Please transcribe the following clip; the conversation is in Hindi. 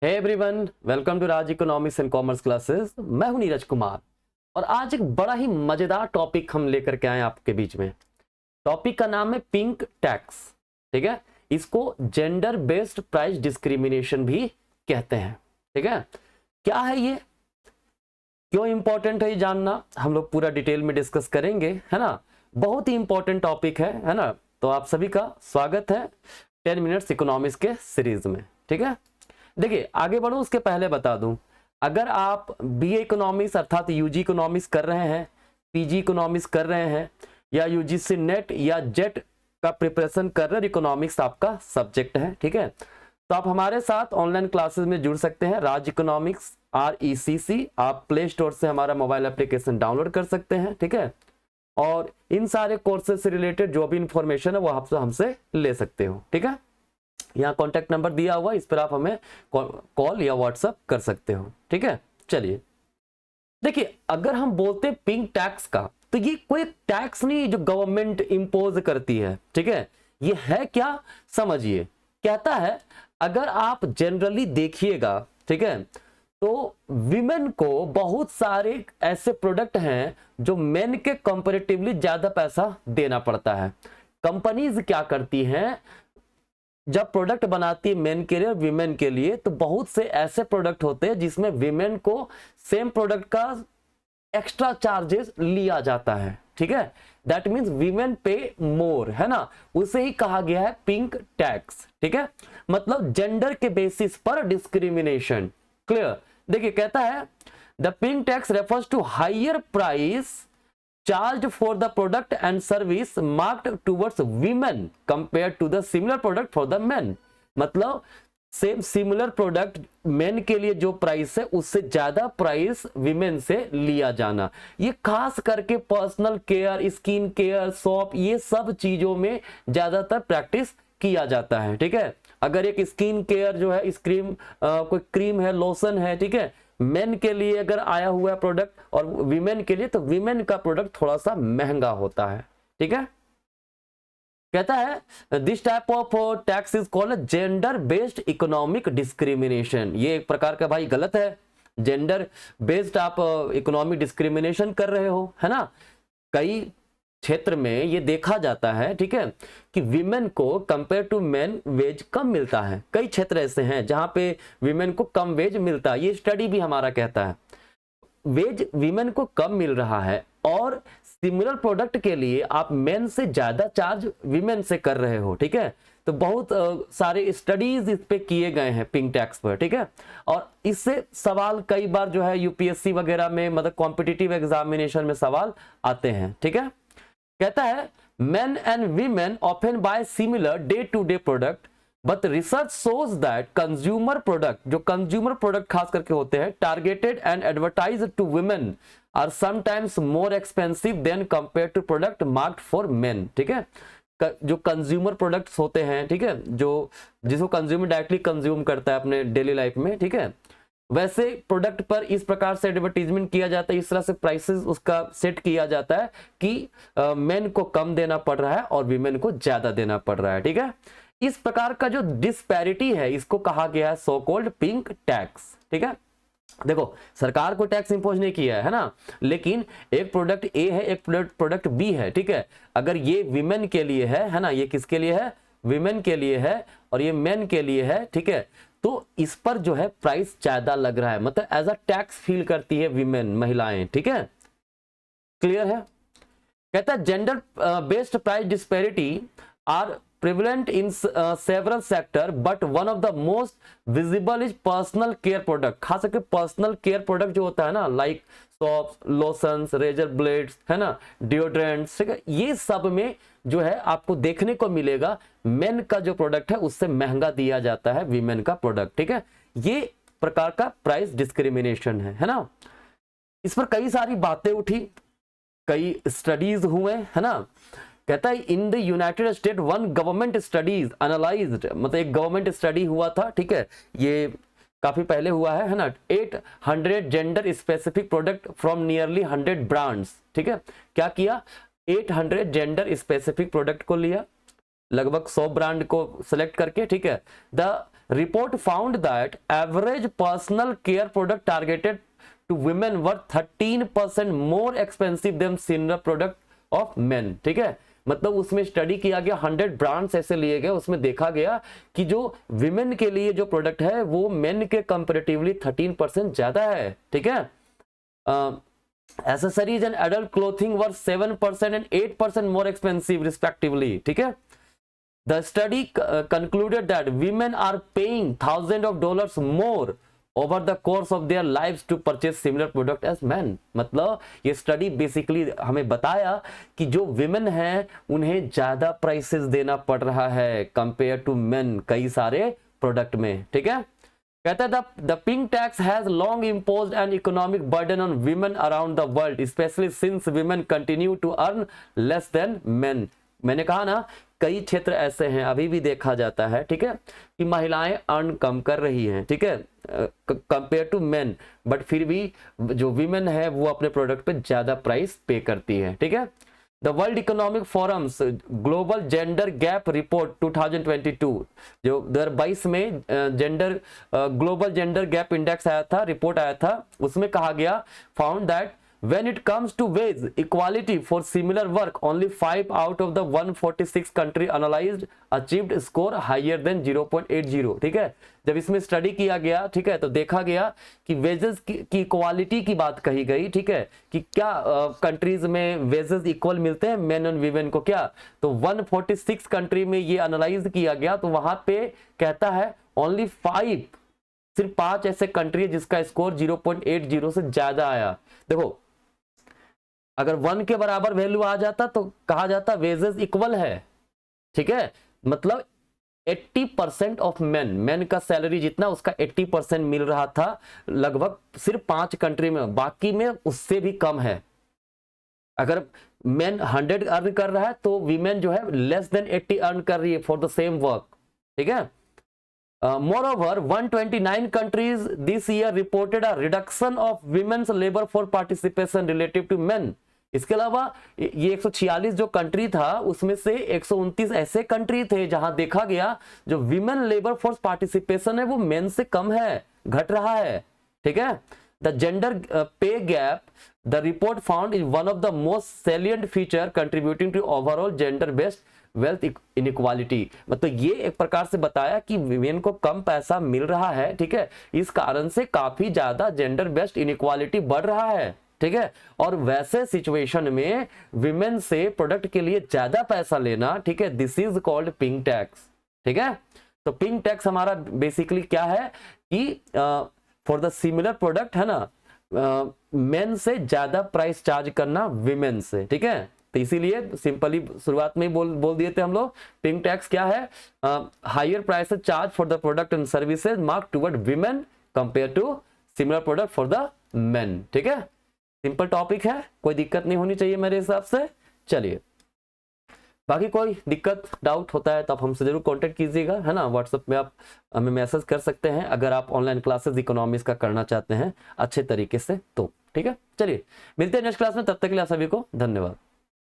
Hey everyone, welcome to Raj economics and commerce classes. मैं हूं नीरज कुमार और आज एक बड़ा ही मजेदार टॉपिक हम लेकर के आए आपके बीच में। टॉपिक का नाम है पिंक टैक्स। ठीक है, इसको जेंडर बेस्ड प्राइस डिस्क्रिमिनेशन भी कहते हैं। ठीक है, क्या है ये, क्यों इंपॉर्टेंट है ये जानना, हम लोग पूरा डिटेल में डिस्कस करेंगे, है ना। बहुत ही इंपॉर्टेंट टॉपिक है ना। तो आप सभी का स्वागत है 10 मिनट्स इकोनॉमिक्स के सीरीज में। ठीक है, देखिए आगे बढ़ो उसके पहले बता दूं, अगर आप बीए इकोनॉमिक्स अर्थात यूजी इकोनॉमिक्स कर रहे हैं, पीजी इकोनॉमिक्स कर रहे हैं या यूजीसी नेट या जेट का प्रिपरेशन कर रहे हैं, इकोनॉमिक्स आपका सब्जेक्ट है। ठीक है, तो आप हमारे साथ ऑनलाइन क्लासेस में जुड़ सकते हैं। राज इकोनॉमिक्स RECC, आप प्ले स्टोर से हमारा मोबाइल एप्लीकेशन डाउनलोड कर सकते हैं। ठीक है, और इन सारे कोर्सेज से रिलेटेड जो भी इंफॉर्मेशन है वो आप हमसे ले सकते हो। ठीक है, यहाँ कॉन्टेक्ट नंबर दिया हुआ, इस पर आप हमें कॉल या व्हाट्सएप कर सकते हो। ठीक है, चलिए देखिए, अगर हम बोलते हैं पिंक टैक्स का, तो ये कोई टैक्स नहीं जो गवर्नमेंट इंपोज करती है। ठीक है, ये है क्या, समझिए। कहता है अगर आप जनरली देखिएगा, ठीक है, तो विमेन को बहुत सारे ऐसे प्रोडक्ट हैं जो मेन के कंपैरेटिवली ज्यादा पैसा देना पड़ता है। कंपनीज क्या करती हैं, जब प्रोडक्ट बनाती है मेन के लिए और विमेन के लिए, तो बहुत से ऐसे प्रोडक्ट होते हैं जिसमें विमेन को सेम प्रोडक्ट का एक्स्ट्रा चार्जेस लिया जाता है। ठीक है, दैट मींस विमेन पे मोर, है ना, उसे ही कहा गया है पिंक टैक्स। ठीक है, मतलब जेंडर के बेसिस पर डिस्क्रिमिनेशन। क्लियर। देखिए कहता है the pink tax refers to higher price charged for the product and service marked towards women compared to the similar product for the men। मतलब सेम सिमिलर प्रोडक्ट मेन के लिए जो प्राइस है उससे ज्यादा प्राइस विमेन से लिया जाना। ये खास करके personal care, skin care, soap, ये सब चीजों में ज्यादातर प्रैक्टिस किया जाता है। ठीक है, अगर एक स्किन केयर जो है, क्रीम, कोई क्रीम है, लोशन है, ठीक है, मेन के लिए अगर आया हुआ है प्रोडक्ट और विमेन के लिए, तो विमेन का प्रोडक्ट थोड़ा सा महंगा होता है। ठीक है, कहता है this type of tax is called gender based economic discrimination. ये एक प्रकार का भाई गलत है, जेंडर बेस्ड आप इकोनॉमिक डिस्क्रिमिनेशन कर रहे हो, है ना। कई क्षेत्र में ये देखा जाता है, ठीक है, कि विमेन को कंपेयर टू मेन वेज कम मिलता है। कई क्षेत्र ऐसे हैं जहां पे विमेन को कम वेज मिलता है। ये स्टडी भी हमारा कहता है वेज विमेन को कम मिल रहा है और सिमिलर प्रोडक्ट के लिए आप मेन से ज्यादा चार्ज विमेन से कर रहे हो। ठीक है, तो बहुत सारे स्टडीज इस पे किए गए हैं पिंक टैक्स पर। ठीक है, और इससे सवाल कई बार जो है यूपीएससी वगैरह में, मतलब कॉम्पिटिटिव एग्जामिनेशन में सवाल आते हैं। ठीक है, कहता है men and women often buy similar day to day product but research shows that consumer product, जो consumer product खास करके होते हैं, targeted and advertised to women are sometimes more expensive than compared to product marked for men। ठीक है, जो कंज्यूमर प्रोडक्ट्स होते हैं, ठीक है, जो जिसको कंज्यूमर डायरेक्टली कंज्यूम करता है अपने डेली लाइफ में, ठीक है, वैसे प्रोडक्ट पर इस प्रकार से एडवर्टीजमेंट किया जाता है, इस तरह से प्राइसेस उसका सेट किया जाता है कि मेन को कम देना पड़ रहा है और वीमेन को ज्यादा देना पड़ रहा है। ठीक है, इस प्रकार का जो डिस्पैरिटी है इसको कहा गया है सो कॉल्ड पिंक टैक्स। ठीक है, देखो सरकार को टैक्स इंपोज नहीं किया है ना, लेकिन एक प्रोडक्ट ए है, एक प्रोडक्ट बी है। ठीक है, अगर ये विमेन के लिए है ना, ये किसके लिए है, विमेन के लिए है, और ये मेन के लिए है। ठीक है, तो इस पर जो है प्राइस ज्यादा लग रहा है, मतलब एज अ टैक्स फील करती है विमेन, महिलाएं। ठीक है, क्लियर है। कहता है gender based price disparity are prevalent in several sector but one of the most visible is personal care product। खास करके पर्सनल केयर प्रोडक्ट जो होता है ना, like soaps, lotions, razor blades, है ना, डिओड्रेंट्स, ठीक है, ये सब में जो है आपको देखने को मिलेगा मेन का जो प्रोडक्ट है उससे महंगा दिया जाता है विमेन का प्रोडक्ट। ठीक है, ये प्रकार का प्राइस डिस्क्रिमिनेशन है ना। इस पर कई सारी बातें उठी, कई स्टडीज हुए, है ना। कहता है in the United state one government studies analysed, मतलब एक गवर्नमेंट स्टडी हुआ था। ठीक है, ये काफी पहले हुआ है ना। 800 gender specific product from nearly 100 brands. ठीक है, क्या किया, 800 जेंडर स्पेसिफिक प्रोडक्ट को लिया, लगभग 100 ब्रांड को सिलेक्ट करके। ठीक है, the report found that average personal care product targeted to women were 13% more expensive than similar product of men। ठीक है, मतलब उसमें स्टडी किया गया, 100 ब्रांड्स ऐसे लिए गए, उसमें देखा गया कि जो विमेन के लिए जो प्रोडक्ट है वो मेन के कंपेरेटिवली 13% ज्यादा है। ठीक है, accessories and adult clothing were 7% and 8% more expensive respectively। ठीक है, the study concluded that women are paying thousands of dollars more over the course of their lives to purchase similar product as men। मतलब ये स्टडी बेसिकली हमें बताया कि जो विमेन हैं उन्हें ज्यादा प्राइसेस देना पड़ रहा है कंपेयर टू मेन कई सारे प्रोडक्ट में। ठीक है, कहता है the pink tax has long imposed an economic burden on women around the world specially since women continue to earn less than men. मैंने कहा ना, कई क्षेत्र ऐसे हैं अभी भी देखा जाता है, ठीक है, कि महिलाएं अर्न कम कर रही हैं, ठीक है, कंपेयर टू मेन, बट फिर भी जो वीमेन है वो अपने प्रोडक्ट पे ज्यादा प्राइस पे करती है। ठीक है, the world economic forums global gender gap report 2022 जो 2022 में gender global gender gap index आया था, रिपोर्ट आया था, उसमें कहा गया found that when it comes to wage equality for similar work only 5 out of the 146 country analyzed achieved score higher than 0.80। ठीक है, जब इसमें स्टडी किया गया, ठीक है, तो देखा गया कि वेजेस की इक्वालिटी की बात कही गई। ठीक है, कि क्या कंट्रीज में वेजेस इक्वल मिलते हैं मेन और वीमेन को, क्या, तो 146 कंट्री में ये एनालाइज किया गया, तो वहां पे कहता है ओनली 5, सिर्फ 5 ऐसे कंट्री है जिसका स्कोर 0.80 से ज्यादा आया। देखो, अगर 1 के बराबर वैल्यू आ जाता तो कहा जाता वेजेस इक्वल है। ठीक है, मतलब 80% ऑफ मेन का सैलरी जितना उसका 80% मिल रहा था लगभग सिर्फ 5 कंट्री में, बाकी में उससे भी कम है। अगर मेन 100 अर्न कर रहा है तो वीमेन जो है लेस देन 80 अर्न कर रही है फॉर द सेम वर्क। ठीक है, moreover 129 countries this year reported a reduction of women's labor force participation relative to men। इसके अलावा ये 146 जो कंट्री था उसमें से 129 ऐसे कंट्री थे जहां देखा गया जो विमेन लेबर फोर्स पार्टिसिपेशन है वो मेन से कम है, घट रहा है। ठीक है, the gender pay gap the report found is one of the most salient feature contributing to overall gender based wealth inequality. मतलब ये एक प्रकार से बताया कि विमेन को कम पैसा मिल रहा है, ठीक है, इस कारण से काफी ज्यादा जेंडर बेस्ड इनइक्वालिटी बढ़ रहा है। ठीक है, और वैसे सिचुएशन में विमेन से प्रोडक्ट के लिए ज्यादा पैसा लेना, ठीक है, this is called pink tax. ठीक है, तो पिंक टैक्स हमारा बेसिकली क्या है कि फॉर द सिमिलर प्रोडक्ट है ना, मेन से ज्यादा प्राइस चार्ज करना विमेन से। ठीक है, तो इसीलिए सिंपली शुरुआत में ही बोल दिए थे हम लोग, पिंक टैक्स क्या है, higher price charge for the product and services mark toward women compare to similar product for the men. ठीक है, सिंपल टॉपिक है, कोई दिक्कत नहीं होनी चाहिए मेरे हिसाब से। चलिए, बाकी कोई दिक्कत डाउट होता है तो आप हमसे जरूर कांटेक्ट कीजिएगा, है ना, व्हाट्सएप में आप हमें मैसेज कर सकते हैं अगर आप ऑनलाइन क्लासेस इकोनॉमिक्स का करना चाहते हैं अच्छे तरीके से तो। ठीक है, चलिए मिलते हैं नेक्स्ट क्लास में, तब तक के लिए आप सभी को धन्यवाद।